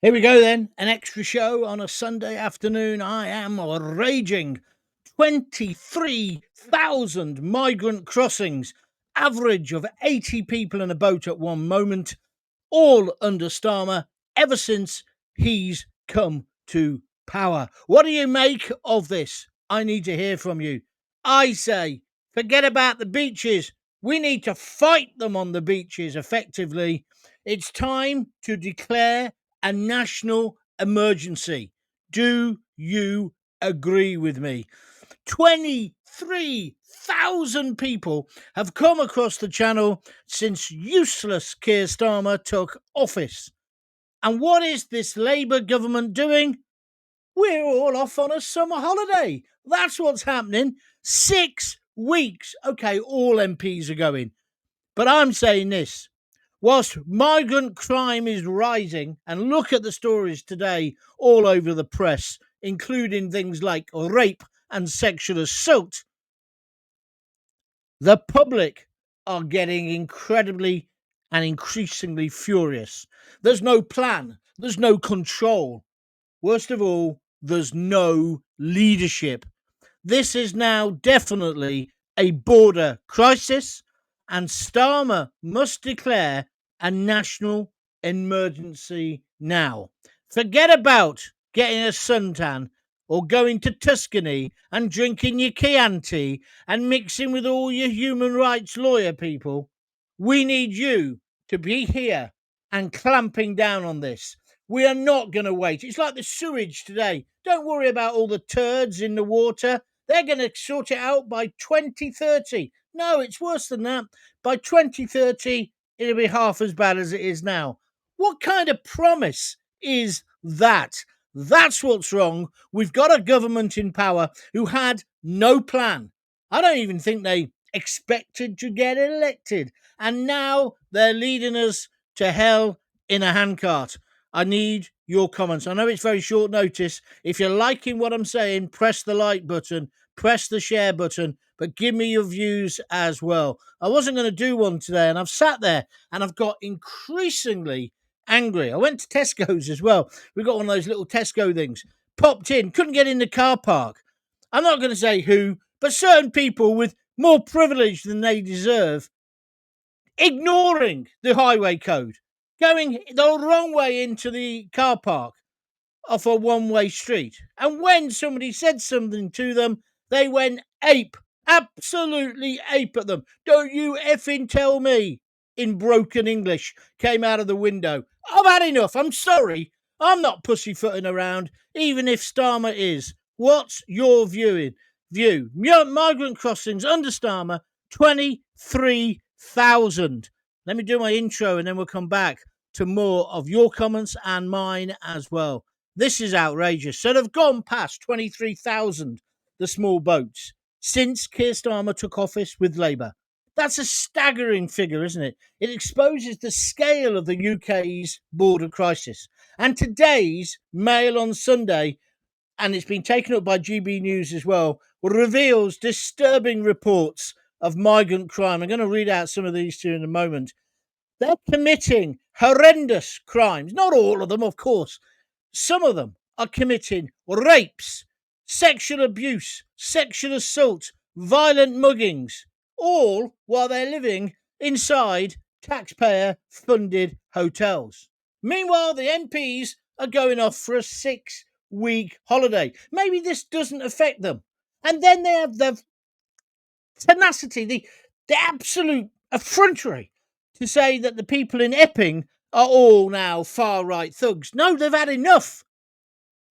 Here we go then, an extra show on a Sunday afternoon. I am raging. 23,000 migrant crossings, average of 80 people in a boat at one moment, all under Starmer ever since he's come to power. What do you make of this? I need to hear from you. I say, forget about the beaches. We need to fight them on the beaches effectively. It's time to declare a national emergency. Do you agree with me? 23,000 people have come across the channel since useless Keir Starmer took office. And what is this Labour government doing? We're all off on a summer holiday. That's what's happening. 6 weeks. Okay, all MPs are going. But I'm saying this. Whilst migrant crime is rising, and look at the stories today all over the press, including things like rape and sexual assault, the public are getting incredibly and increasingly furious. There's no plan, there's no control. Worst of all, there's no leadership. This is now definitely a border crisis, and Starmer must declare a national emergency now. Forget about getting a suntan or going to Tuscany and drinking your Chianti and mixing with all your human rights lawyer people. We need you to be here and clamping down on this. We are not going to wait. It's like the sewage today. Don't worry about all the turds in the water. They're going to sort it out by 2030. No, it's worse than that. By 2030, it'll be half as bad as it is now. What kind of promise is that? That's what's wrong. We've got a government in power who had no plan. I don't even think they expected to get elected. And now they're leading us to hell in a handcart. I need your comments. I know it's very short notice. If you're liking what I'm saying, press the like button, press the share button, but give me your views as well. I wasn't going to do one today, and I've sat there and I've got increasingly angry. I went to Tesco's as well. We got one of those little Tesco things. Popped in, couldn't get in the car park. I'm not going to say who, but certain people with more privilege than they deserve, ignoring the highway code, going the wrong way into the car park off a one-way street. And when somebody said something to them, they went ape, absolutely ape at them. Don't you effing tell me, in broken English, came out of the window. I've had enough. I'm sorry. I'm not pussyfooting around, even if Starmer is. What's your view? Migrant crossings under Starmer, 23,000. Let me do my intro and then we'll come back to more of your comments and mine as well. This is outrageous. So they've gone past 23,000, the small boats, since Keir Starmer took office with Labour. That's a staggering figure, isn't it? It exposes the scale of the UK's border crisis. And today's Mail on Sunday, and it's been taken up by GB News as well, reveals disturbing reports of migrant crime. I'm going to read out some of these to you in a moment. They're committing horrendous crimes. Not all of them, of course. Some of them are committing rapes, sexual abuse, sexual assault, violent muggings, all while they're living inside taxpayer-funded hotels. Meanwhile, the MPs are going off for a 6-week holiday. Maybe this doesn't affect them. And then they have the tenacity, the absolute effrontery to say that the people in Epping are all now far-right thugs. No, they've had enough.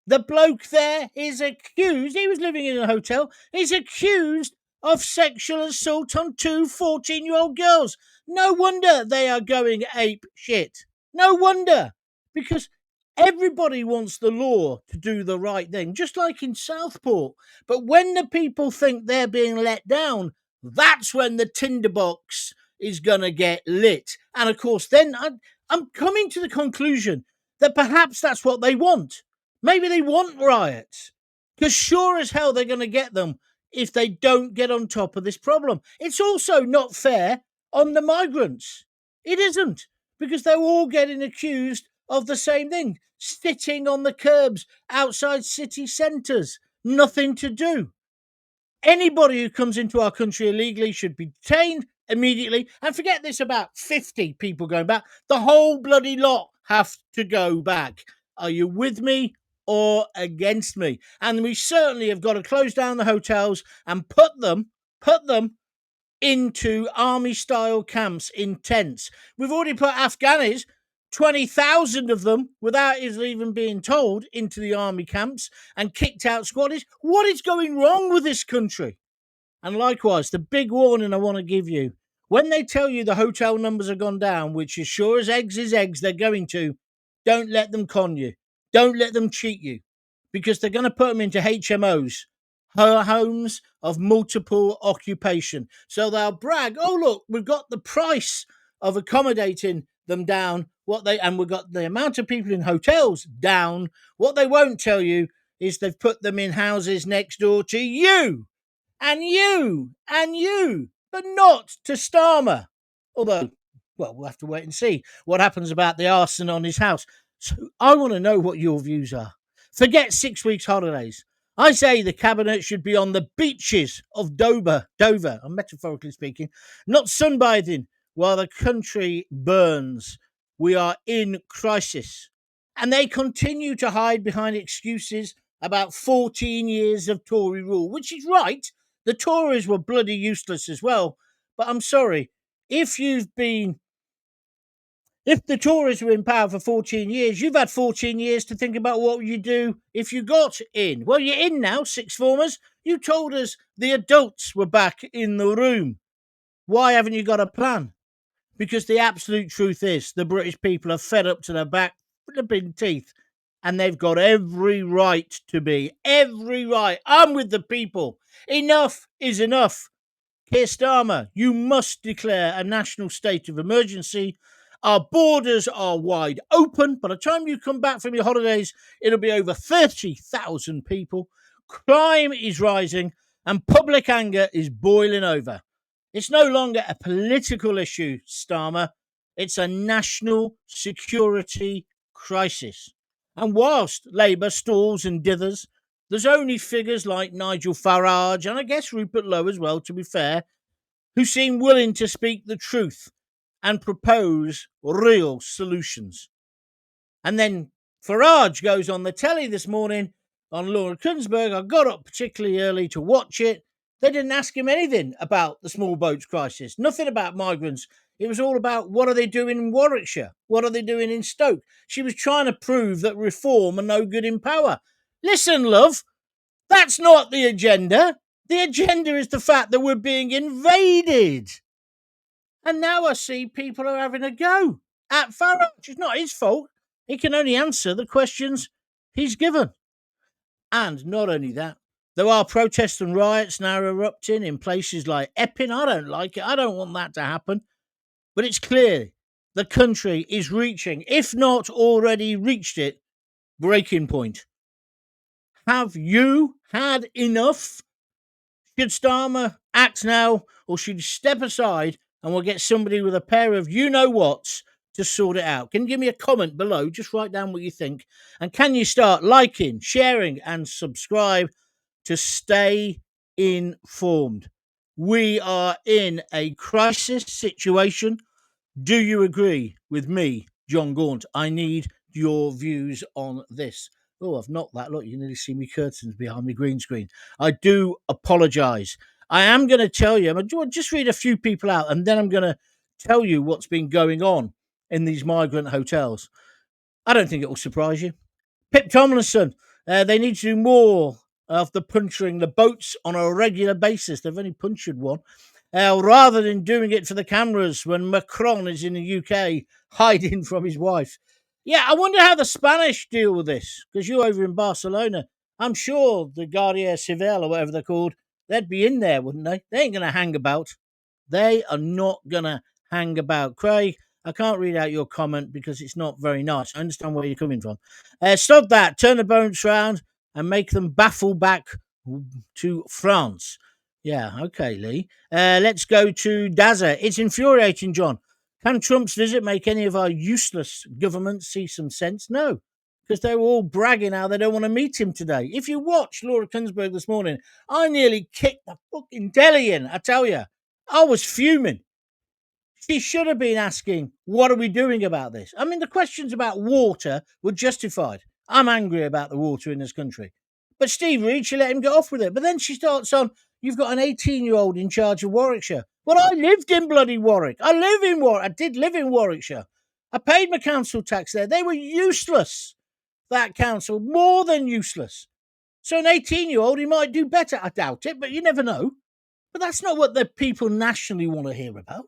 The bloke there is accused, he was living in a hotel, he's accused of sexual assault on two 14-year-old girls. No wonder they are going ape shit. No wonder. Because everybody wants the law to do the right thing, just like in Southport. But when the people think they're being let down, that's when the tinderbox is going to get lit. And of course, then I'm coming to the conclusion that perhaps that's what they want. Maybe they want riots, because sure as hell they're going to get them if they don't get on top of this problem. It's also not fair on the migrants. It isn't, because they're all getting accused of the same thing, sitting on the curbs outside city centres, nothing to do. Anybody who comes into our country illegally should be detained immediately. And forget this about 50 people going back. The whole bloody lot have to go back. Are you with me or against me? And we certainly have got to close down the hotels and put them into army style camps in tents. We've already put Afghanis, 20,000 of them, without us even being told, into the army camps and kicked out squaddies. What is going wrong with this country? And likewise, the big warning I want to give you, when they tell you the hotel numbers have gone down, which is sure as eggs is eggs, they're going to, don't let them con you. Don't let them cheat you, because they're going to put them into HMOs, homes of multiple occupation. So they'll brag, oh, look, we've got the price of accommodating them down, and we've got the amount of people in hotels down. What they won't tell you is they've put them in houses next door to you and you, but not to Starmer. Although, well, we'll have to wait and see what happens about the arson on his house. So I want to know what your views are. Forget 6 weeks holidays. I say the cabinet should be on the beaches of Dover, I'm metaphorically speaking, not sunbathing while the country burns. We are in crisis. And they continue to hide behind excuses about 14 years of Tory rule, which is right. The Tories were bloody useless as well. But I'm sorry, if the Tories were in power for 14 years, you've had 14 years to think about what you do if you got in. Well, you're in now, sixth formers. You told us the adults were back in the room. Why haven't you got a plan? Because the absolute truth is the British people are fed up to their back flipping teeth, and they've got every right to be. Every right. I'm with the people. Enough is enough. Keir Starmer, you must declare a national state of emergency. Our borders are wide open. By the time you come back from your holidays, it'll be over 30,000 people. Crime is rising and public anger is boiling over. It's no longer a political issue, Starmer. It's a national security crisis. And whilst Labour stalls and dithers, there's only figures like Nigel Farage, and I guess Rupert Lowe as well, to be fair, who seem willing to speak the truth and propose real solutions. And then Farage goes on the telly this morning on Laura Kunsberg. I got up particularly early to watch it. They didn't ask him anything about the small boats crisis, nothing about migrants. It was all about what are they doing in Warwickshire? What are they doing in Stoke? She was trying to prove that reform are no good in power. Listen, love, that's not the agenda. The agenda is the fact that we're being invaded. And now I see people are having a go at Farage. It's not his fault. He can only answer the questions he's given. And not only that, there are protests and riots now erupting in places like Epping. I don't like it. I don't want that to happen. But it's clear the country is reaching, if not already reached it, breaking point. Have you had enough? Should Starmer act now, or should he step aside and we'll get somebody with a pair of you-know-whats to sort it out? Can you give me a comment below? Just write down what you think. And can you start liking, sharing and subscribe to stay informed? We are in a crisis situation. Do you agree with me, John Gaunt? I need your views on this. Oh, I've knocked that. Look, you can nearly see me curtains behind me green screen. I do apologise. I am going to tell you, I'll just read a few people out, and then I'm going to tell you what's been going on in these migrant hotels. I don't think it will surprise you. Pip Tomlinson, they need to do more of the puncturing the boats on a regular basis. They've only punctured one. Rather than doing it for the cameras when Macron is in the UK hiding from his wife. Yeah, I wonder how the Spanish deal with this, because you're over in Barcelona. I'm sure the Guardia Civil, or whatever they're called, they'd be in there, wouldn't they? They ain't going to hang about. They are not going to hang about. Craig, I can't read out your comment because it's not very nice. I understand where you're coming from. Stop that. Turn the boats round and make them baffle back to France. Yeah, okay, Lee. Let's go to Dazza. It's infuriating, John. Can Trump's visit make any of our useless governments see some sense? No, because they were all bragging how they don't want to meet him today. If you watch Laura Kuenssberg this morning, I nearly kicked the fucking deli in, I tell you. I was fuming. She should have been asking, what are we doing about this? I mean, the questions about water were justified. I'm angry about the water in this country. But Steve Reed, she let him get off with it. But then she starts on, you've got an 18-year-old in charge of Warwickshire. Well, I lived in bloody Warwick. I live in Warwick. I did live in Warwickshire. I paid my council tax there. They were useless, that council, more than useless. So an 18-year-old, he might do better. I doubt it, but you never know. But that's not what the people nationally want to hear about.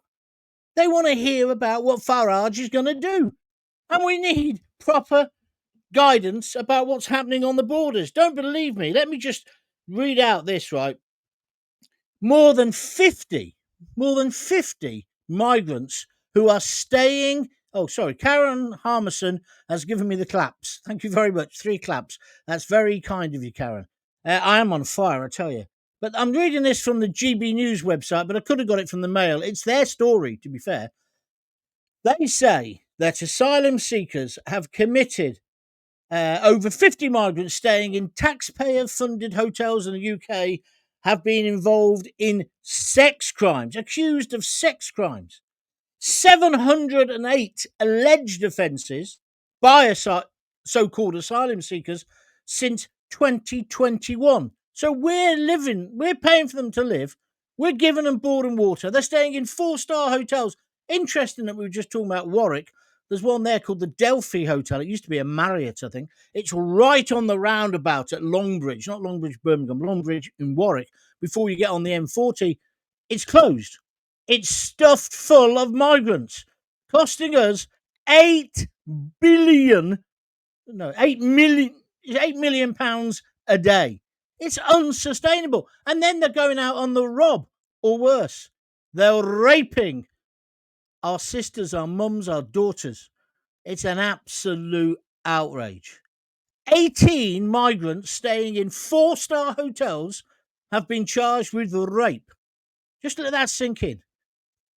They want to hear about what Farage is going to do. And we need proper guidance about what's happening on the borders. Don't believe me. Let me just read out this, right? More than 50 migrants who are staying. Oh, sorry. Karen Harmison has given me the claps. Thank you very much. 3 claps. That's very kind of you, Karen. I am on fire, I tell you. But I'm reading this from the GB News website, but I could have got it from the Mail. It's their story, to be fair. They say that asylum seekers have committed over 50 migrants staying in taxpayer-funded hotels in the UK have been involved in sex crimes, accused of sex crimes. 708 alleged offences by so-called asylum seekers since 2021. So we're paying for them to live. We're giving them board and water. They're staying in 4-star hotels. Interesting that we were just talking about Warwick. There's one there called the Delphi Hotel. It used to be a Marriott, I think. It's right on the roundabout at Longbridge, not Longbridge, Birmingham, Longbridge in Warwick. Before you get on the M40, it's closed. It's stuffed full of migrants, costing us 8 billion, no, 8 million, £8 million a day. It's unsustainable. And then they're going out on the rob, or worse, they're raping our sisters, our mums, our daughters. It's an absolute outrage. 18 migrants staying in 4-star hotels have been charged with rape. Just let that sink in.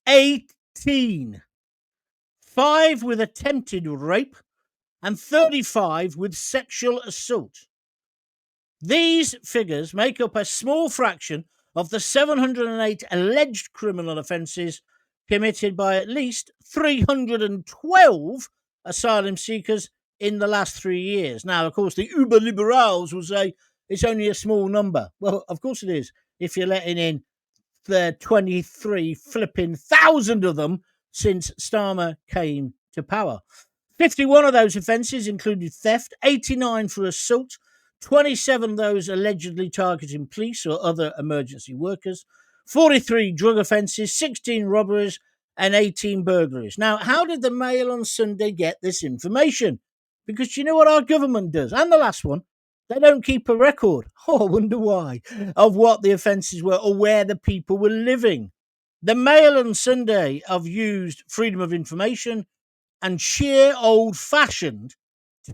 18. 5 with attempted rape and 35 with sexual assault. These figures make up a small fraction of the 708 alleged criminal offences committed by at least 312 asylum seekers in the last 3 years. Now, of course, the uber liberals will say it's only a small number. Well, of course it is, if you're letting in the 23 flipping thousand of them since Starmer came to power. 51 of those offences included theft, 89 for assault, 27 of those allegedly targeting police or other emergency workers, 43 drug offences, 16 robberies, and 18 burglaries. Now, how did the Mail on Sunday get this information? Because you know what our government does? And the last one, they don't keep a record. Oh, I wonder why, of what the offences were or where the people were living. The Mail on Sunday have used freedom of information and sheer old-fashioned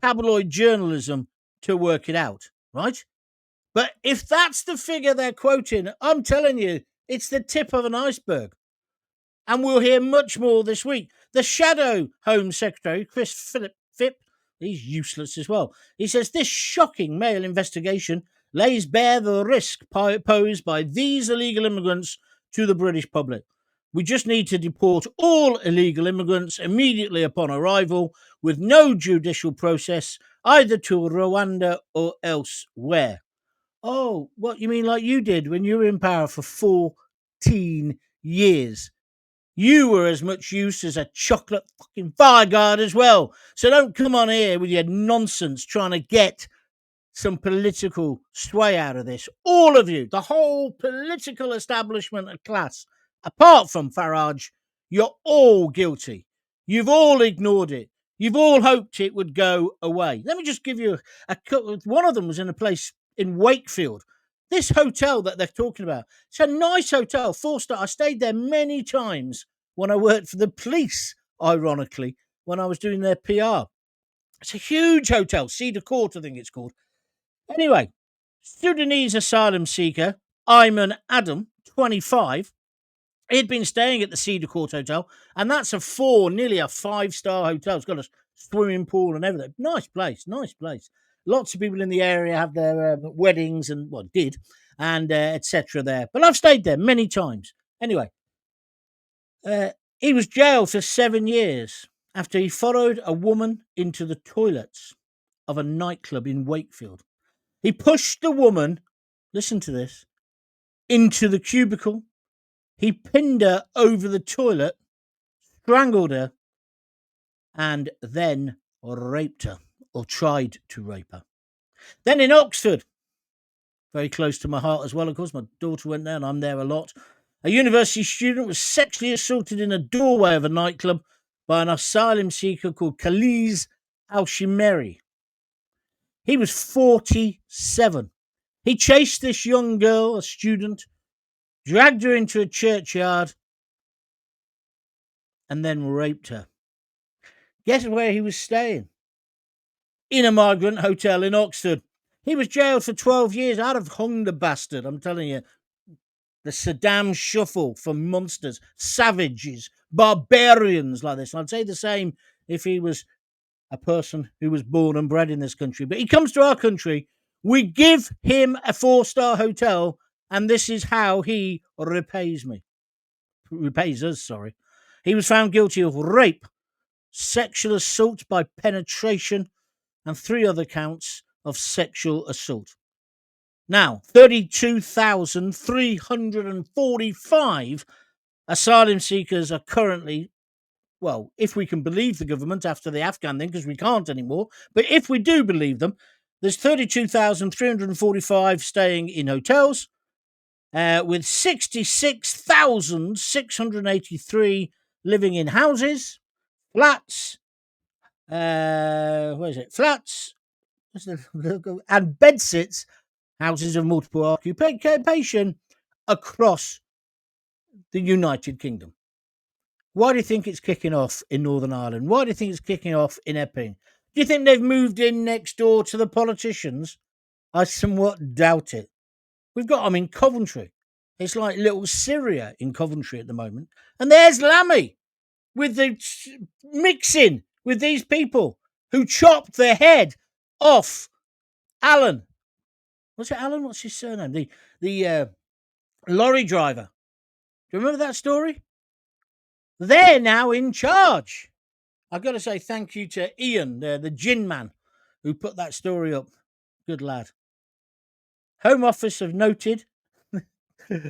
tabloid journalism to work it out, right? But if that's the figure they're quoting, I'm telling you, it's the tip of an iceberg. And we'll hear much more this week. The shadow Home Secretary, Chris Phipp, he's useless as well. He says this shocking Mail investigation lays bare the risk posed by these illegal immigrants to the British public. We just need to deport all illegal immigrants immediately upon arrival with no judicial process, either to Rwanda or elsewhere. Oh, what you mean like you did when you were in power for 14 years? You were as much use as a chocolate fucking fireguard as well. So don't come on here with your nonsense trying to get some political sway out of this. All of you, the whole political establishment and class, apart from Farage, you're all guilty. You've all ignored it. You've all hoped it would go away. Let me just give you a couple. One of them was in a place in Wakefield. This hotel that they're talking about, it's a nice hotel, 4-star. I stayed there many times when I worked for the police, ironically, when I was doing their PR. It's a huge hotel, Cedar Court, I think it's called. Anyway, Sudanese asylum seeker Ayman Adam, 25, He'd been staying at the Cedar Court Hotel, and that's nearly a 5-star hotel. It's got a swimming pool and everything. Nice place, nice place. Lots of people in the area have their weddings and, well, did, and etc. there. But I've stayed there many times. Anyway, he was jailed for 7 years after he followed a woman into the toilets of a nightclub in Wakefield. He pushed the woman, listen to this, into the cubicle. He pinned her over the toilet, strangled her, and then raped her, or tried to rape her. Then in Oxford, very close to my heart as well, of course, my daughter went there and I'm there a lot. A university student was sexually assaulted in a doorway of a nightclub by an asylum seeker called Khalid Al-Shimeri. He was 47. He chased this young girl, a student, dragged her into a churchyard, and then raped her. Guess where he was staying? In a migrant hotel in Oxford. He was jailed for 12 years. I'd have hung the bastard, I'm telling you. The Saddam shuffle for monsters, savages, barbarians like this. I'd say the same if he was a person who was born and bred in this country. But he comes to our country, we give him a 4-star hotel, and this is how he repays us, sorry. He was found guilty of rape, sexual assault by penetration, and 3 other counts of sexual assault. Now, 32,345 asylum seekers are currently, well, if we can believe the government after the Afghan thing, because we can't anymore, but if we do believe them, there's 32,345 staying in hotels, with 66,683 living in houses, flats, flats, and bedsits, houses of multiple occupation across the United Kingdom. Why do you think it's kicking off in Northern Ireland? Why do you think it's kicking off in Epping? Do you think they've moved in next door to the politicians? I somewhat doubt it. We've got them in Coventry. It's like little Syria in Coventry at the moment. And there's Lammy with the mixing with these people who chopped their head off Alan. Was it Alan? What's his surname? The lorry driver. Do you remember that story? They're now in charge. I've got to say thank you to Ian, the gin man, who put that story up. Good lad. Home Office have noted,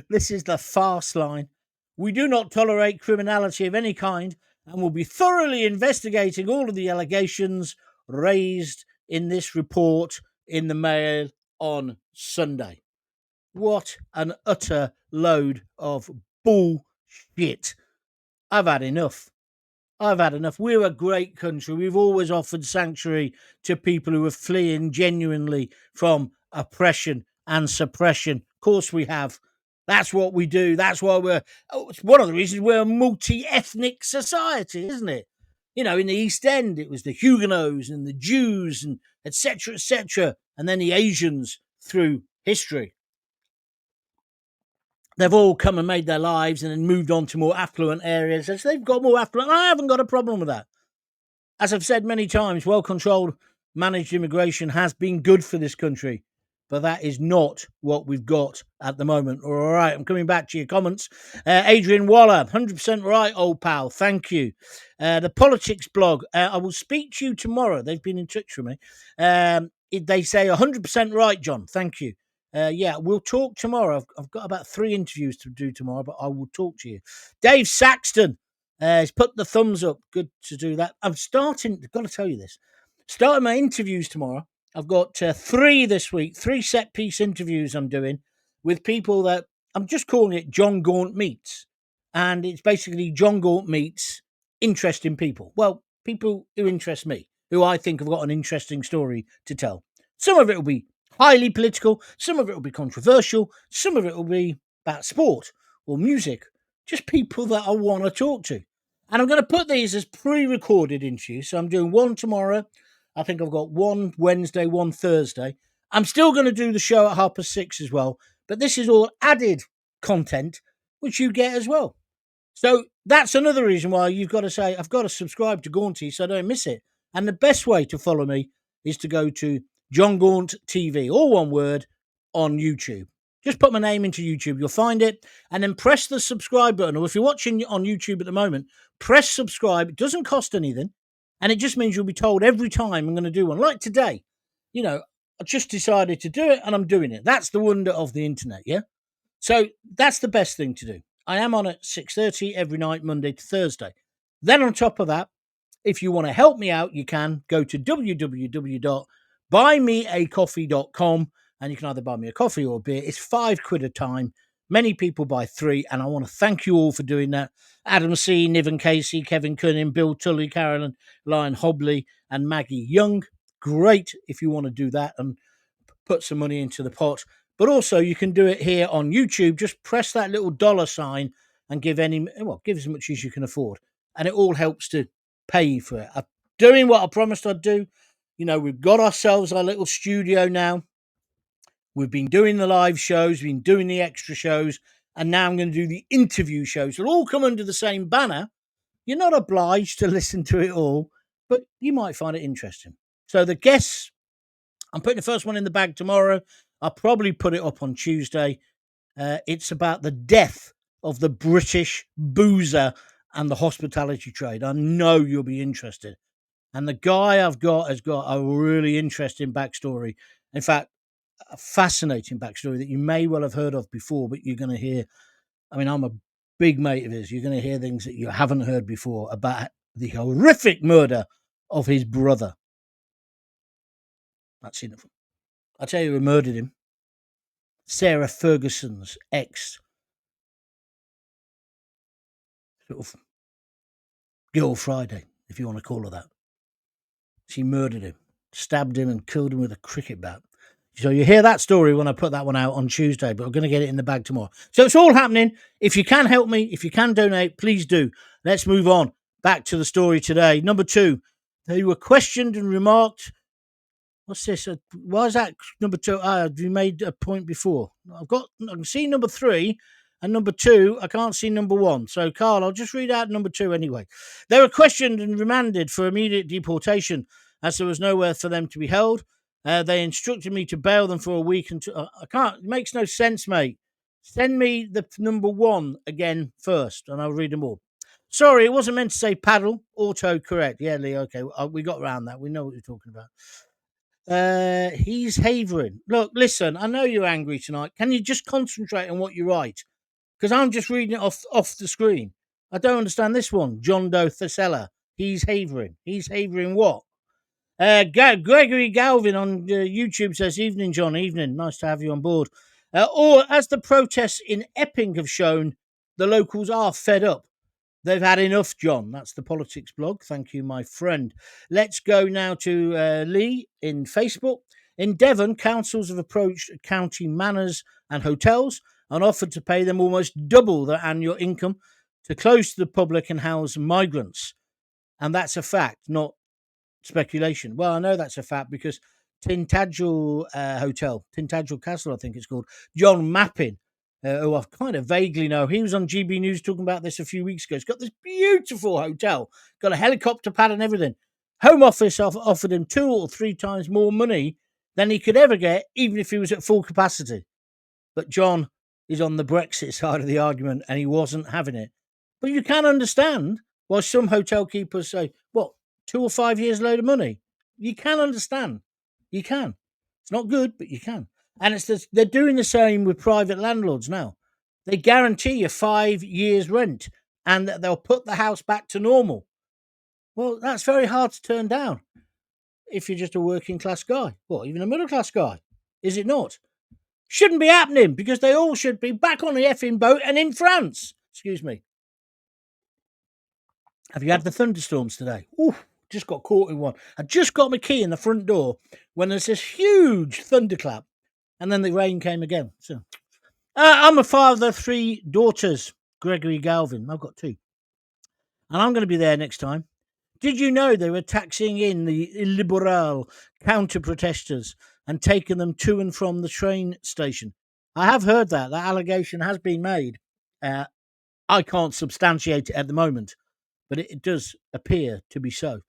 this is the fast line, we do not tolerate criminality of any kind and will be thoroughly investigating all of the allegations raised in this report in the Mail on Sunday. What an utter load of bullshit. I've had enough. We're a great country. We've always offered sanctuary to people who are fleeing genuinely from oppression and suppression. Of course we have. That's what we do. That's why it's one of the reasons we're a multi-ethnic society, isn't it? You know, in the East End, it was the Huguenots and the Jews and etc., and then the Asians through history. They've all come and made their lives and then moved on to more affluent areas. So they've got more affluent. I haven't got a problem with that. As I've said many times, well-controlled, managed immigration has been good for this country. But that is not what we've got at the moment. All right, I'm coming back to your comments. Adrian Waller, 100% right, old pal. Thank you. The Politics blog, I will speak to you tomorrow. They've been in touch with me. They say 100% right, John. Thank you. Yeah, we'll talk tomorrow. I've got about 3 interviews to do tomorrow, but I will talk to you. Dave Saxton has put the thumbs up. Good to do that. I've got to tell you this, starting my interviews tomorrow. I've got 3 this week, 3 set-piece interviews I'm doing with people that I'm just calling it John Gaunt Meets. And it's basically John Gaunt meets interesting people. Well, people who interest me, who I think have got an interesting story to tell. Some of it will be highly political, some of it will be controversial, some of it will be about sport or music, just people that I want to talk to. And I'm going to put these as pre-recorded interviews. So I'm doing 1 tomorrow. I think I've got 1 Wednesday, 1 Thursday. I'm still going to do the show at 6:30 as well. But this is all added content, which you get as well. So that's another reason why you've got to say, I've got to subscribe to Gaunty so I don't miss it. And the best way to follow me is to go to John Gaunt TV, all one word, on YouTube. Just put my name into YouTube, you'll find it, and then press the subscribe button. Or if you're watching on YouTube at the moment, press subscribe. It doesn't cost anything, and it just means you'll be told every time I'm going to do one. Like today, I just decided to do it, and I'm doing it. That's the wonder of the internet, yeah? So that's the best thing to do. I am on at 6:30 every night, Monday to Thursday. Then on top of that, if you want to help me out, you can go to www.buymeacoffee.com and you can either buy me a coffee or a beer. It's £5 a time. Many people buy 3, and I want to thank you all for doing that. Adam C., Niven Casey, Kevin Cunning, Bill Tully, Carolyn Lyon Hobley, and Maggie Young. Great if you want to do that and put some money into the pot. But also, you can do it here on YouTube. Just press that little dollar sign and give as much as you can afford. And it all helps to pay for it. I'm doing what I promised I'd do. We've got ourselves our little studio now. We've been doing the live shows, been doing the extra shows, and now I'm going to do the interview shows. They'll all come under the same banner. You're not obliged to listen to it all, but you might find it interesting. So the guests, I'm putting the first one in the bag tomorrow. I'll probably put it up on Tuesday. It's about the death of the British boozer and the hospitality trade. I know you'll be interested. And the guy I've got has got a really interesting backstory. In fact, a fascinating backstory that you may well have heard of before, but you're going to hear. I mean, I'm a big mate of his. You're going to hear things that you haven't heard before about the horrific murder of his brother. That's enough. I'll tell you who murdered him. Sarah Ferguson's ex sort of Girl Friday, if you want to call her that. She murdered him, stabbed him and killed him with a cricket bat. So you hear that story when I put that one out on Tuesday, but we're going to get it in the bag tomorrow. So it's all happening. If you can help me, if you can donate, please do. Let's move on. Back to the story today. Number 2, they were questioned and remarked. What's this? Why is that number 2? You made a point before. I can see number 3 and number 2. I can't see number 1. So, Carl, I'll just read out number 2 anyway. They were questioned and remanded for immediate deportation as there was nowhere for them to be held. They instructed me to bail them for a week until I can't. It makes no sense, mate. Send me the number 1 again first, and I'll read them all. Sorry, it wasn't meant to say paddle. Auto correct. Yeah, Lee. Okay, we got around that. We know what you're talking about. He's havering. Look, listen, I know you're angry tonight. Can you just concentrate on what you write? Because I'm just reading it off the screen. I don't understand this one. John Doe Thesella. He's havering. He's havering what? Gregory Galvin on YouTube says, evening, John, evening. Nice to have you on board. Or as the protests in Epping have shown, the locals are fed up. They've had enough, John. That's the politics blog. Thank you, my friend. Let's go now to Lee in Facebook. In Devon, councils have approached county manors and hotels and offered to pay them almost double their annual income to close to the public and house migrants. And that's a fact, not speculation. Well, I know that's a fact because Tintagel Hotel, Tintagel Castle, I think it's called, John Mappin, who I kind of vaguely know. He was on GB News talking about this a few weeks ago. He's got this beautiful hotel, got a helicopter pad and everything. Home Office offered him 2 or 3 times more money than he could ever get, even if he was at full capacity. But John is on the Brexit side of the argument and he wasn't having it. But you can understand why some hotel keepers say, what, 2 or 5 years load of money? You can understand. You can. It's not good, but you can. And they're doing the same with private landlords now. They guarantee you 5 years rent and that they'll put the house back to normal. Well, that's very hard to turn down if you're just a working class guy. Well, even a middle class guy. Is it not? Shouldn't be happening because they all should be back on the effing boat and in France. Excuse me. Have you had the thunderstorms today? Ooh, just got caught in one. I just got my key in the front door when there's this huge thunderclap, and then the rain came again. So, I'm a father of 3 daughters, Gregory Galvin. I've got 2, and I'm going to be there next time. Did you know they were taxing in the illiberal counter-protesters and taking them to and from the train station? I have heard that allegation has been made. I can't substantiate it at the moment, but it does appear to be so.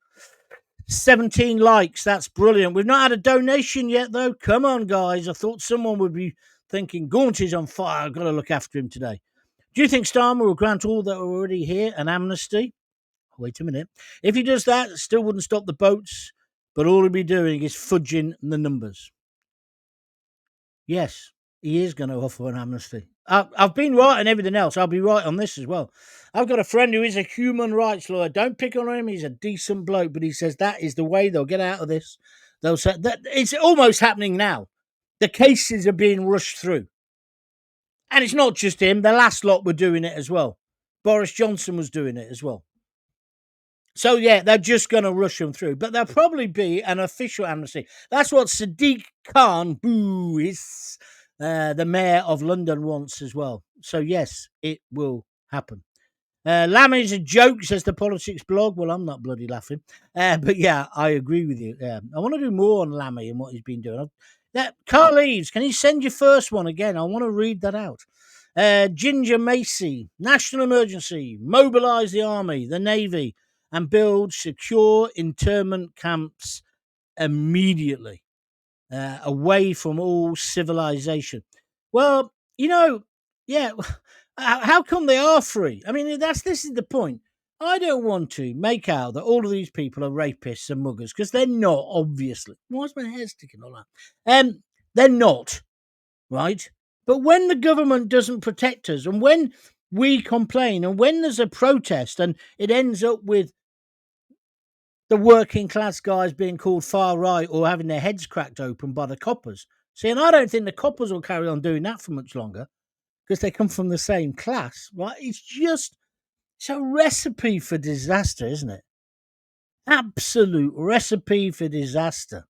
17 likes. That's brilliant. We've not had a donation yet, though. Come on, guys. I thought someone would be thinking, Gaunt is on fire. I've got to look after him today. Do you think Starmer will grant all that are already here an amnesty? Wait a minute. If he does that, it still wouldn't stop the boats, but all he'll be doing is fudging the numbers. Yes, he is going to offer an amnesty. I've been right on everything else. I'll be right on this as well. I've got a friend who is a human rights lawyer. Don't pick on him. He's a decent bloke, but he says that is the way they'll get out of this. They'll say that it's almost happening now. The cases are being rushed through. And it's not just him. The last lot were doing it as well. Boris Johnson was doing it as well. So, yeah, they're just going to rush them through. But there'll probably be an official amnesty. That's what Sadiq Khan, is the mayor of London, wants as well. So, yes, it will happen. Lammy's a joke, says the politics blog. Well, I'm not bloody laughing. But, yeah, I agree with you. I want to do more on Lammy and what he's been doing. Carl Eves, can you send your first one again? I want to read that out. Ginger Macy, national emergency, mobilise the army, the navy, and build secure internment camps immediately, away from all civilization. Well, yeah, how come they are free? I mean, this is the point. I don't want to make out that all of these people are rapists and muggers, because they're not, obviously. Why's my hair sticking all that? They're not, right? But when the government doesn't protect us, and when we complain, and when there's a protest and it ends up with the working class guys being called far right or having their heads cracked open by the coppers. See, and I don't think the coppers will carry on doing that for much longer, because they come from the same class, right? It's a recipe for disaster, isn't it? Absolute recipe for disaster.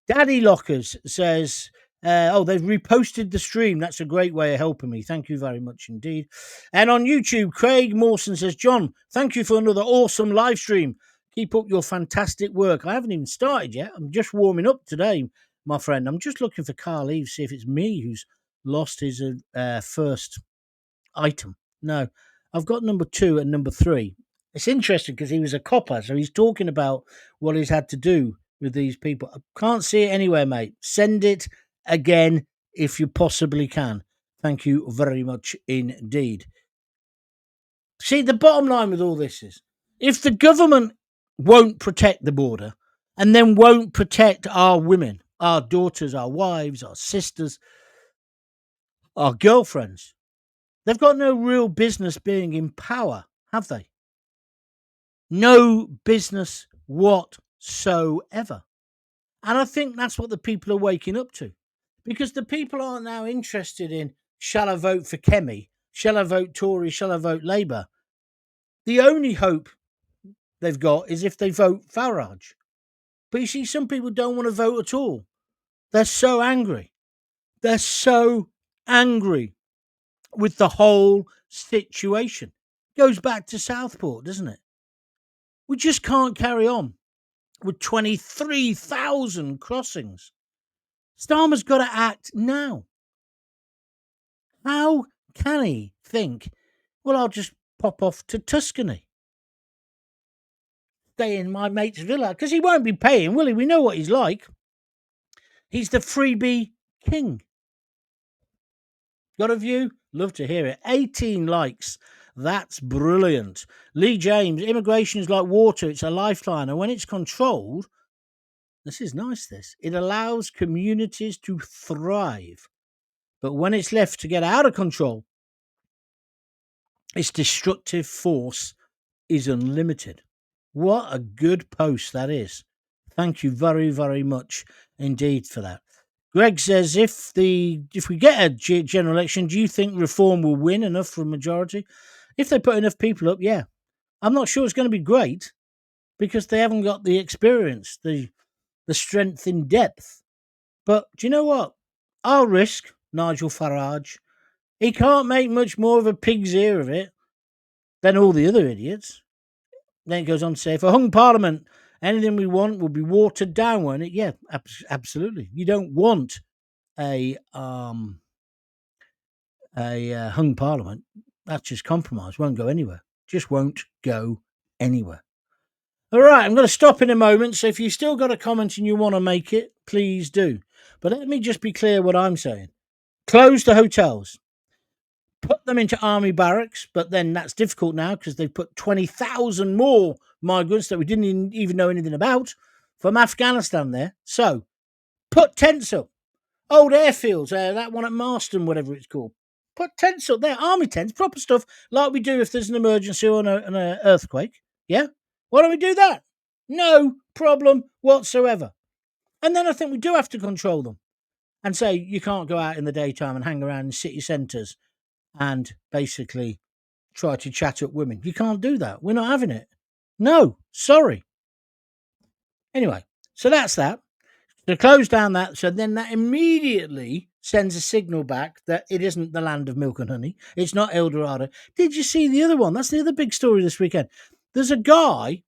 Daddy Lockers says, they've reposted the stream. That's a great way of helping me. Thank you very much indeed. And on YouTube, Craig Mawson says, John, thank you for another awesome live stream. Keep up your fantastic work. I haven't even started yet. I'm just warming up today, my friend. I'm just looking for Carl Eve, see if it's me who's lost his first item. No, I've got number 2 and number 3. It's interesting because he was a copper, so he's talking about what he's had to do with these people. I can't see it anywhere, mate. Send it again if you possibly can. Thank you very much indeed. See, the bottom line with all this is, if the government won't protect the border and then won't protect our women, our daughters, our wives, our sisters, our girlfriends, they've got no real business being in power, have they? No business whatsoever. And I think that's what the people are waking up to. Because the people aren't now interested in, shall I vote for Kemi? Shall I vote Tory? Shall I vote Labour? The only hope they've got is if they vote Farage. But you see, some people don't want to vote at all. They're so angry. They're so angry with the whole situation. Goes back to Southport, doesn't it? We just can't carry on with 23,000 crossings. Starmer's got to act now. How can he think, well, I'll just pop off to Tuscany, stay in my mate's villa? Because he won't be paying, will he? We know what he's like. He's the freebie king. Got a view? Love to hear it. 18 likes. That's brilliant. Lee James, immigration is like water. It's a lifeline. And when it's controlled, this is nice, it allows communities to thrive. But when it's left to get out of control, its destructive force is unlimited. What a good post that is. Thank you very, very much indeed for that. Greg says, if we get a general election, do you think Reform will win enough for a majority? If they put enough people up, yeah. I'm not sure it's going to be great because they haven't got the experience, the strength in depth. But do you know what? I'll risk Nigel Farage. He can't make much more of a pig's ear of it than all the other idiots. Then it goes on to say, if a hung parliament, anything we want will be watered down, won't it? Yeah, absolutely. You don't want a hung parliament. That's just compromise. Won't go anywhere. Just won't go anywhere. All right, I'm going to stop in a moment. So if you still got a comment and you want to make it, please do. But let me just be clear what I'm saying. Close the hotels. Put them into army barracks, but then that's difficult now because they've put 20,000 more migrants that we didn't even know anything about from Afghanistan there. So put tents up. Old airfields, that one at Marston, whatever it's called. Put tents up there, army tents, proper stuff, like we do if there's an emergency or an earthquake. Yeah? Why don't we do that? No problem whatsoever. And then I think we do have to control them and say you can't go out in the daytime and hang around in city centres and basically try to chat up women. You can't do that. We're not having it. No, sorry. Anyway, so that's that. To close down that, so then that immediately sends a signal back that it isn't the land of milk and honey. It's not El Dorado. Did you see the other one? That's the other big story this weekend. There's a guy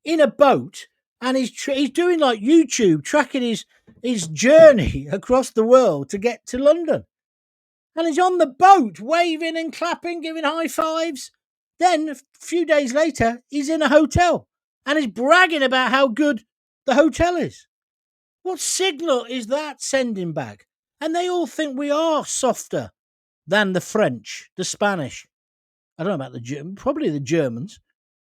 in a boat and he's doing like YouTube, tracking his journey across the world to get to London. And he's on the boat, waving and clapping, giving high fives. Then a few days later, he's in a hotel and he's bragging about how good the hotel is. What signal is that sending back? And they all think we are softer than the French, the Spanish. I don't know about the Germans, probably the Germans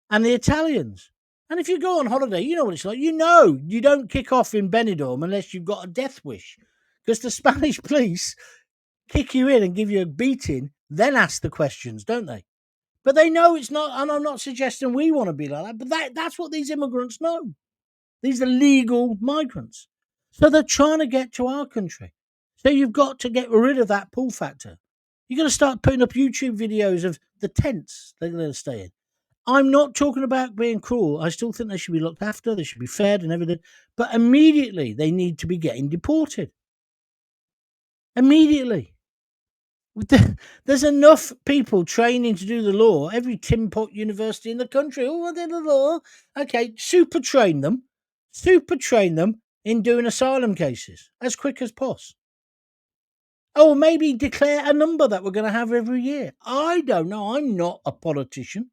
and the Italians. And if you go on holiday, you know what it's like. You know you don't kick off in Benidorm unless you've got a death wish. Because the Spanish police kick you in and give you a beating, then ask the questions, don't they? But they know it's not, and I'm not suggesting we want to be like that, but that's what these immigrants know. These are legal migrants. So they're trying to get to our country. So you've got to get rid of that pull factor. You've got to start putting up YouTube videos of the tents they're going to stay in. I'm not talking about being cruel. I still think they should be looked after. They should be fed and everything. But immediately they need to be getting deported. Immediately. There's enough people training to do the law. Every Tin Pot university in the country. Oh, I did the law. Okay, super train them in doing asylum cases as quick as possible. Oh, maybe declare a number that we're going to have every year. I don't know. I'm not a politician.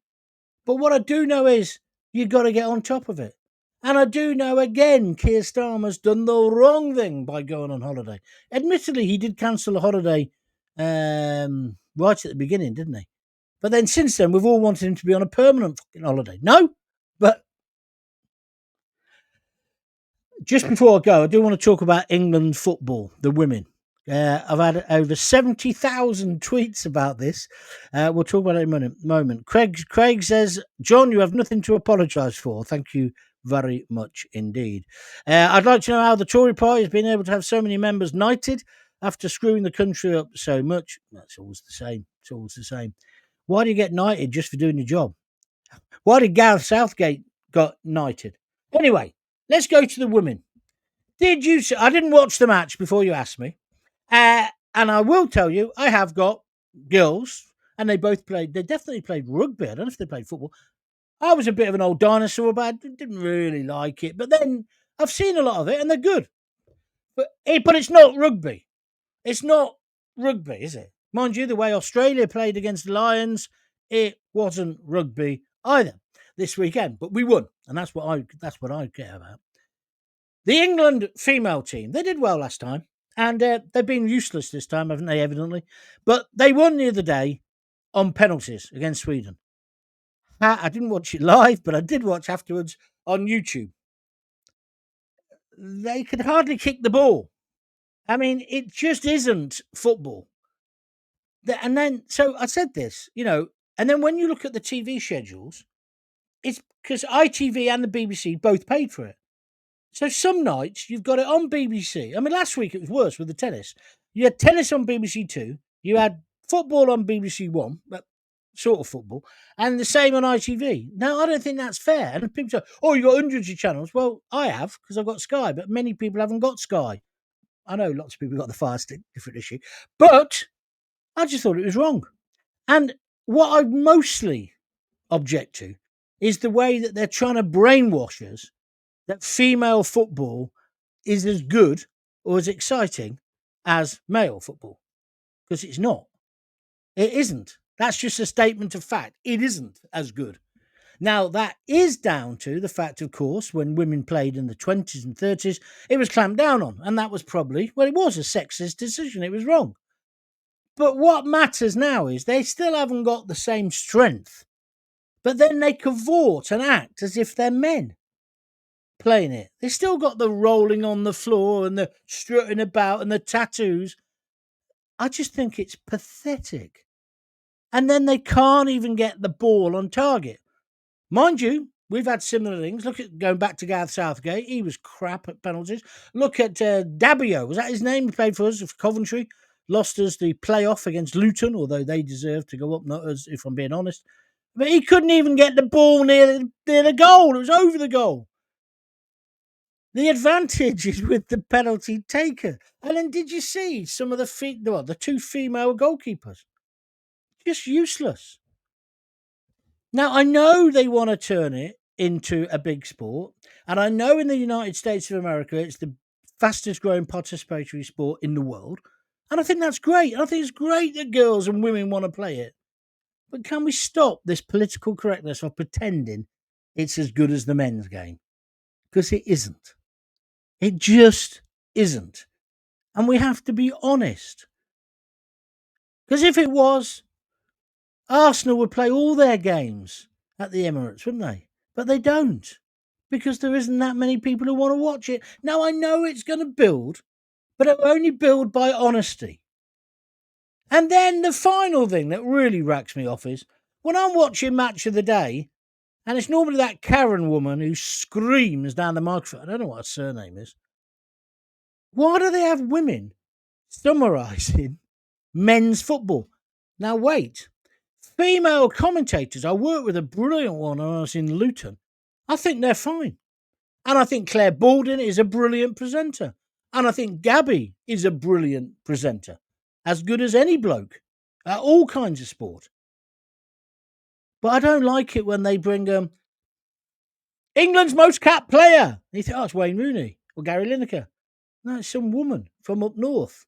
But what I do know is you've got to get on top of it. And I do know, again, Keir Starmer's done the wrong thing by going on holiday. Admittedly, he did cancel a holiday right at the beginning, didn't he? But then since then, we've all wanted him to be on a permanent fucking holiday. No, but just before I go, I do want to talk about England football, the women. I've had over 70,000 tweets about this. We'll talk about it in a moment. Craig says, John, you have nothing to apologise for. Thank you very much indeed. I'd like to know how the Tory party has been able to have so many members knighted after screwing the country up so much. That's always the same. It's always the same. Why do you get knighted just for doing your job? Why did Gareth Southgate got knighted? Anyway, let's go to the women. Did you see? I didn't watch the match before you asked me. And I will tell you, I have got girls, and they definitely played rugby. I don't know if they played football. I was a bit of an old dinosaur, but I didn't really like it. But then I've seen a lot of it, and they're good. But it's not rugby. It's not rugby, is it? Mind you, the way Australia played against the Lions, it wasn't rugby either this weekend. But we won, and that's what I care about. The England female team, they did well last time. And they've been useless this time, haven't they, evidently? But they won the other day on penalties against Sweden. I didn't watch it live, but I did watch afterwards on YouTube. They could hardly kick the ball. I mean, it just isn't football. And then, so I said this, and then when you look at the TV schedules, it's because ITV and the BBC both paid for it. So some nights you've got it on BBC. I mean, last week it was worse with the tennis. You had tennis on BBC Two. You had football on BBC One, but sort of football, and the same on ITV. Now, I don't think that's fair. And people say, "Oh, you got hundreds of channels." Well, I have because I've got Sky, but many people haven't got Sky. I know lots of people got the Fire Stick, different issue, but I just thought it was wrong. And what I mostly object to is the way that they're trying to brainwash us that female football is as good or as exciting as male football. Because it's not. It isn't. That's just a statement of fact. It isn't as good. Now, that is down to the fact, of course, when women played in the 20s and 30s, it was clamped down on. And that was probably, well, it was a sexist decision. It was wrong. But what matters now is they still haven't got the same strength. But then they cavort and act as if they're men playing it. They still got the rolling on the floor and the strutting about and the tattoos. I just think it's pathetic. And then they can't even get the ball on target. Mind you, we've had similar things. Look at going back to Gareth Southgate. He was crap at penalties. Look at Dabio. Was that his name? He played for us, for Coventry. Lost us the playoff against Luton, although they deserved to go up, not us, if I'm being honest. But he couldn't even get the ball near the goal. It was over the goal. The advantage is with the penalty taker. And then did you see some of the two female goalkeepers? Just useless. Now, I know they want to turn it into a big sport. And I know in the United States of America, it's the fastest growing participatory sport in the world. And I think that's great. And I think it's great that girls and women want to play it. But can we stop this political correctness of pretending it's as good as the men's game? Because it isn't. It just isn't. And we have to be honest. Because if it was, Arsenal would play all their games at the Emirates, wouldn't they? But they don't. Because there isn't that many people who want to watch it. Now, I know it's going to build, but it will only build by honesty. And then the final thing that really racks me off is when I'm watching Match of the Day, and it's normally that Karen woman who screams down the microphone. I don't know what her surname is. Why do they have women summarising men's football? Now, wait. Female commentators, I worked with a brilliant one when I was in Luton. I think they're fine. And I think Claire Baldwin is a brilliant presenter. And I think Gabby is a brilliant presenter. As good as any bloke at all kinds of sport. But I don't like it when they bring England's most capped player. And you think, oh, it's Wayne Rooney or Gary Lineker. No, it's some woman from up north.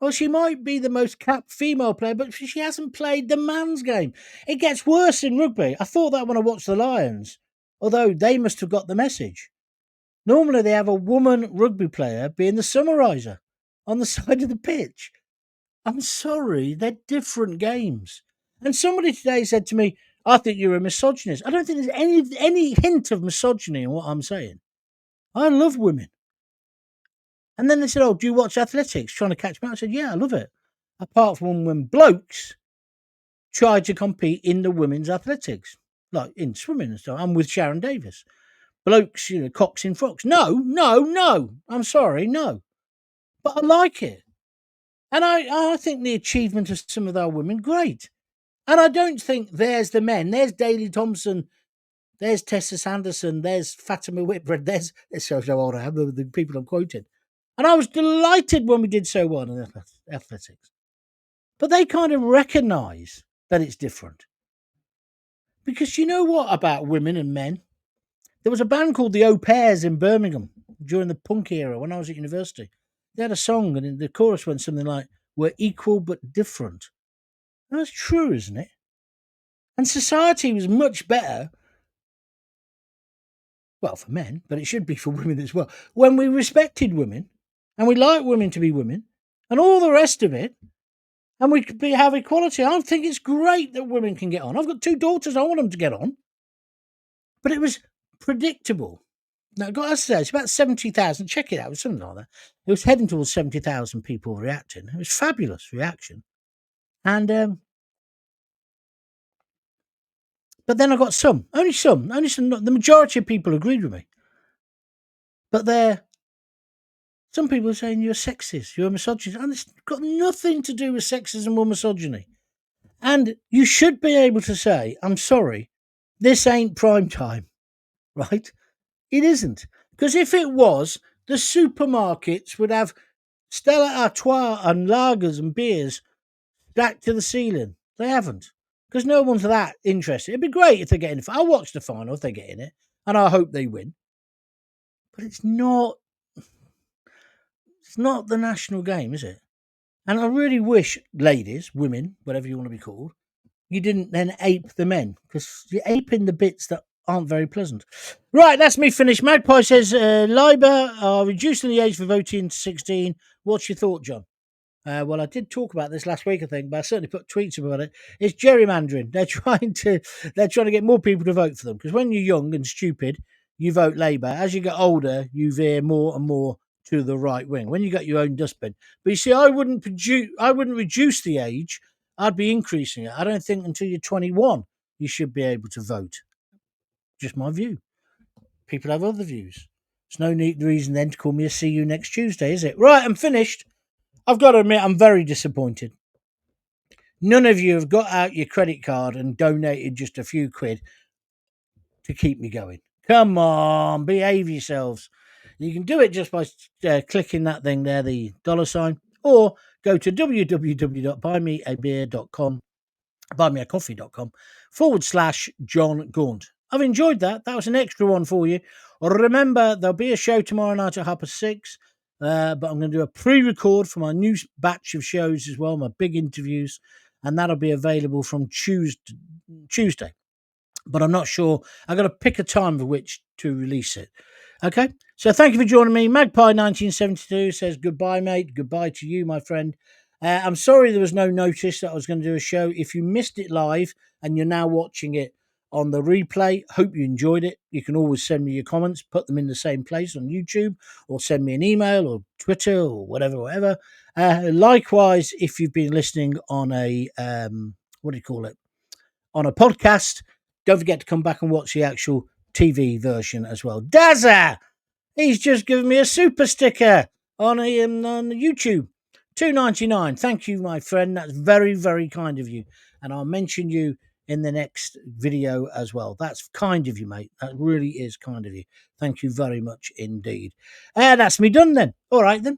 Well, she might be the most capped female player, but she hasn't played the man's game. It gets worse in rugby. I thought that when I watched the Lions, although they must have got the message. Normally they have a woman rugby player being the summariser on the side of the pitch. I'm sorry, they're different games. And somebody today said to me, I think you're a misogynist. I don't think there's any hint of misogyny in what I'm saying. I love women. And then they said, oh, do you watch athletics? Trying to catch me out. I said, yeah, I love it. Apart from when blokes try to compete in the women's athletics, like in swimming and stuff. I'm with Sharon Davis. Blokes, cocks in frocks. No. I'm sorry, no. But I like it. And I think the achievement of some of our women, great. And I don't think there's the men. There's Daley Thompson. There's Tessa Sanderson. There's Fatima Whitbread. There's so old I am, the people I'm quoting. And I was delighted when we did so well in athletics. But they kind of recognise that it's different. Because you know what about women and men? There was a band called the Au Pairs in Birmingham during the punk era when I was at university. They had a song and the chorus went something like, we're equal but different. And that's true, isn't it? And society was much better, well, for men, but it should be for women as well, when we respected women and we like women to be women and all the rest of it, and we could have equality. I think it's great that women can get on. I've got two daughters. I want them to get on. But it was predictable. Now, I've got to say, it's about 70,000. Check it out. It was something like that. It was heading towards 70,000 people reacting. It was fabulous reaction. And, but then I got only some. The majority of people agreed with me. But some people are saying you're sexist, you're a misogynist. And it's got nothing to do with sexism or misogyny. And you should be able to say, I'm sorry, this ain't prime time, right? It isn't. Because if it was, the supermarkets would have Stella Artois and lagers and beers stacked to the ceiling. They haven't. Because no one's that interested. It'd be great if they get in. I'll watch the final if they get in it. And I hope they win. But it's not the national game, is it? And I really wish ladies, women, whatever you want to be called, you didn't then ape the men, because you're aping the bits that aren't very pleasant. Right, that's me finished. Magpie says Labour are reducing the age for voting to 16. What's your thought, John? Well, I did talk about this last week, I think, but I certainly put tweets about it. It's gerrymandering. They're trying to get more people to vote for them, because when you're young and stupid, you vote Labour. As you get older, you veer more and more to the right wing. When you got your own dustbin, but you see, I wouldn't reduce the age. I'd be increasing it. I don't think until you're 21 you should be able to vote. Just my view. People have other views. There's no reason then to call me a see you next Tuesday, is it? Right, I'm finished. I've got to admit, I'm very disappointed. None of you have got out your credit card and donated just a few quid to keep me going. Come on, behave yourselves. You can do it just by clicking that thing there, the $sign, or go to www.buymeabeer.com, buymeacoffee.com/John Gaunt. I've enjoyed that. That was an extra one for you. Remember, there'll be a show tomorrow night at 6:30. But I'm going to do a pre-record for my new batch of shows as well, my big interviews, and that'll be available from Tuesday. But I'm not sure. I've got to pick a time for which to release it. Okay, so thank you for joining me. Magpie 1972 says goodbye, mate. Goodbye to you, my friend. I'm sorry there was no notice that I was going to do a show. If you missed it live and you're now watching it on the replay, hope you enjoyed it. You can always send me your comments, put them in the same place on YouTube, or send me an email or Twitter or whatever. Likewise, if you've been listening on a what do you call it, on a podcast, don't forget to come back and watch the actual TV version as well. Dazza, he's just given me a super sticker on YouTube. $2.99. Thank you, my friend. That's very, very kind of you. And I'll mention you in the next video as well. That's kind of you, mate. That really is kind of you. Thank you very much indeed. And that's me done then. All right, then.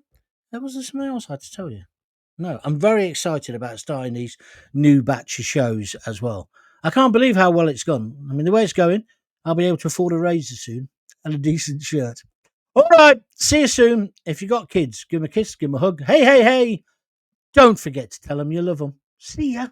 There was something else I had to tell you. No, I'm very excited about starting these new batch of shows as well. I can't believe how well it's gone. I mean, the way it's going, I'll be able to afford a razor soon and a decent shirt. All right, see you soon. If you got kids, give them a kiss, give them a hug. Hey, hey, hey. Don't forget to tell them you love them. See ya.